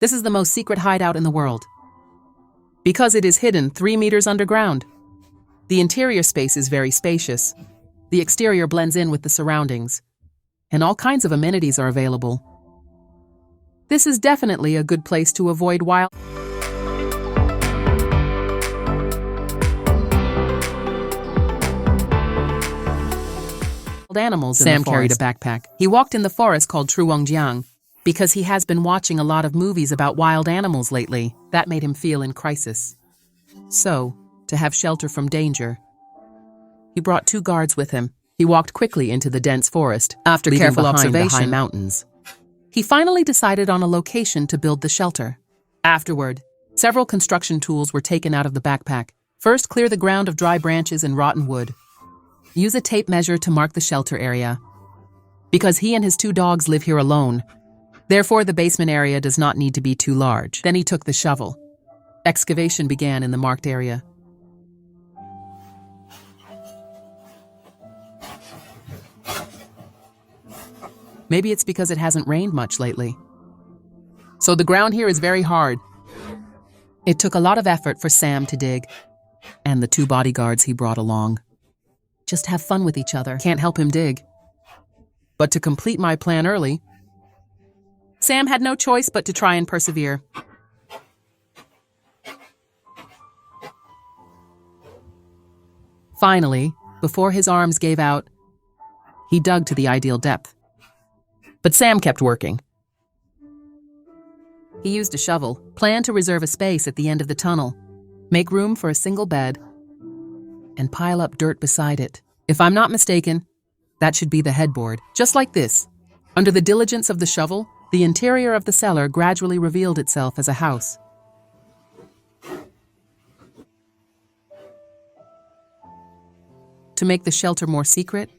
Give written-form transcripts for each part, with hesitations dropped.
This is the most secret hideout in the world, because it is hidden 3 meters underground. The interior space is very spacious. The exterior blends in with the surroundings, and all kinds of amenities are available. This is definitely a good place to avoid wild animals. Sam carried a backpack. He walked in the forest called Truongjiang because he has been watching a lot of movies about wild animals lately. That made him feel in crisis. So, to have shelter from danger, he brought 2 guards with him. He walked quickly into the dense forest. After careful observation the high mountains, he finally decided on a location to build the shelter. Afterward, several construction tools were taken out of the backpack. First, clear the ground of dry branches and rotten wood. Use a tape measure to mark the shelter area. Because he and his 2 dogs live here alone, therefore the basement area does not need to be too large. Then he took the shovel. Excavation began in the marked area. Maybe it's because it hasn't rained much lately. So the ground here is very hard. It took a lot of effort for Sam to dig, and the 2 bodyguards he brought along. Just have fun with each other. Can't help him dig. But to complete my plan early, Sam had no choice but to try and persevere. Finally, before his arms gave out, he dug to the ideal depth. But Sam kept working. He used a shovel, planned to reserve a space at the end of the tunnel, make room for a single bed, and pile up dirt beside it. If I'm not mistaken, that should be the headboard. Just like this, under the diligence of the shovel, the interior of the cellar gradually revealed itself as a house. To make the shelter more secret,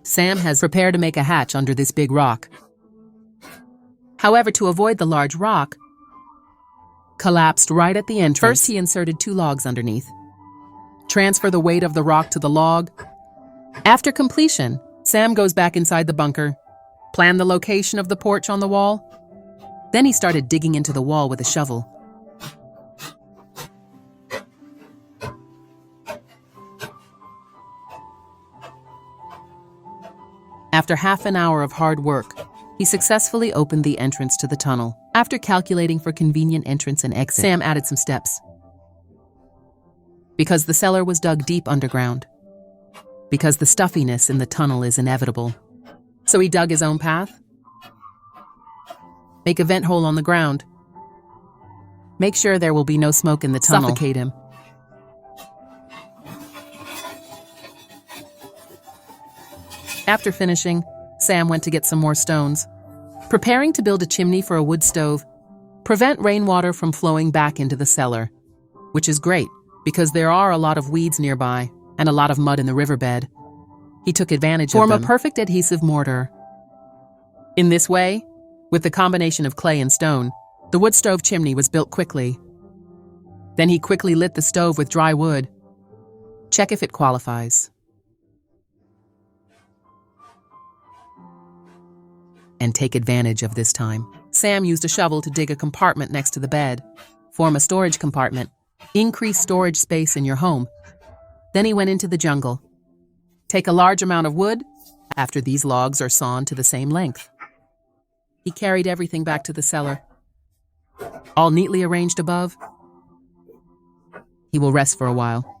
Sam has prepared to make a hatch under this big rock. However, to avoid the large rock, collapsed right at the entrance. First, he inserted 2 logs underneath. Transfer the weight of the rock to the log. After completion, Sam goes back inside the bunker, planned the location of the porch on the wall. Then he started digging into the wall with a shovel. After half an hour of hard work, he successfully opened the entrance to the tunnel. After calculating for convenient entrance and exit, Sam added some steps. Because the cellar was dug deep underground. Because the stuffiness in the tunnel is inevitable. So he dug his own path. Make a vent hole on the ground. Make sure there will be no smoke in the tunnel. Suffocate him. After finishing, Sam went to get some more stones. Preparing to build a chimney for a wood stove. Prevent rainwater from flowing back into the cellar, which is great because there are a lot of weeds nearby and a lot of mud in the riverbed. He took advantage of them. Form a perfect adhesive mortar. In this way, with the combination of clay and stone, the wood stove chimney was built quickly. Then he quickly lit the stove with dry wood. Check if it qualifies. And take advantage of this time. Sam used a shovel to dig a compartment next to the bed. Form a storage compartment. Increase storage space in your home. Then he went into the jungle. Take a large amount of wood. After these logs are sawn to the same length. He carried everything back to the cellar. All neatly arranged above. He will rest for a while.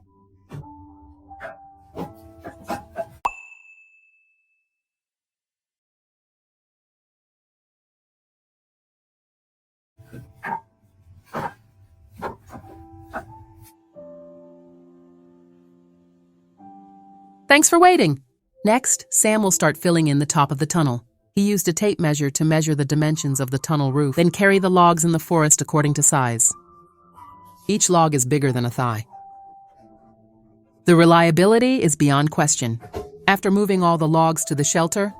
Thanks for waiting. Next, Sam will start filling in the top of the tunnel. He used a tape measure to measure the dimensions of the tunnel roof, then carry the logs in the forest according to size. Each log is bigger than a thigh. The reliability is beyond question. After moving all the logs to the shelter,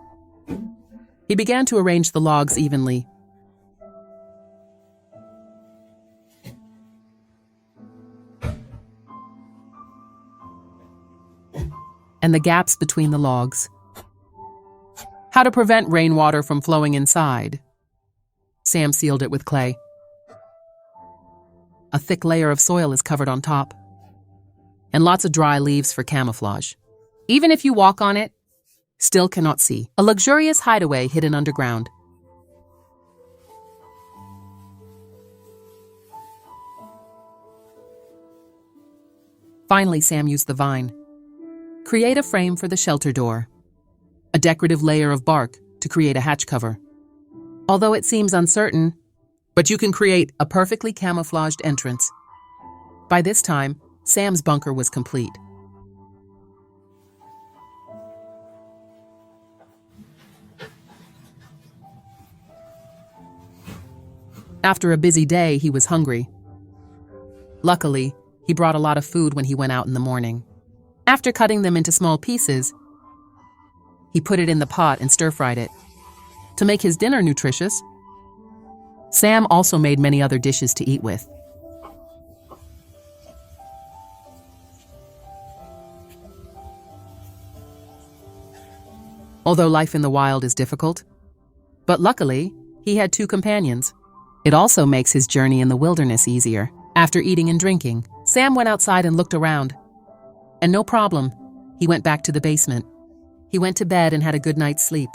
he began to arrange the logs evenly. And the gaps between the logs. How to prevent rainwater from flowing inside. Sam sealed it with clay. A thick layer of soil is covered on top, and lots of dry leaves for camouflage. Even if you walk on it, still cannot see. A luxurious hideaway hidden underground. Finally, Sam used the vine. Create a frame for the shelter door. A decorative layer of bark to create a hatch cover. Although it seems uncertain, but you can create a perfectly camouflaged entrance. By this time, Sam's bunker was complete. After a busy day, he was hungry. Luckily, he brought a lot of food when he went out in the morning. After cutting them into small pieces, he put it in the pot and stir-fried it. To make his dinner nutritious, Sam also made many other dishes to eat with. Although life in the wild is difficult, but luckily, he had 2 companions. It also makes his journey in the wilderness easier. After eating and drinking, Sam went outside and looked around. And no problem, he went back to the basement. He went to bed and had a good night's sleep.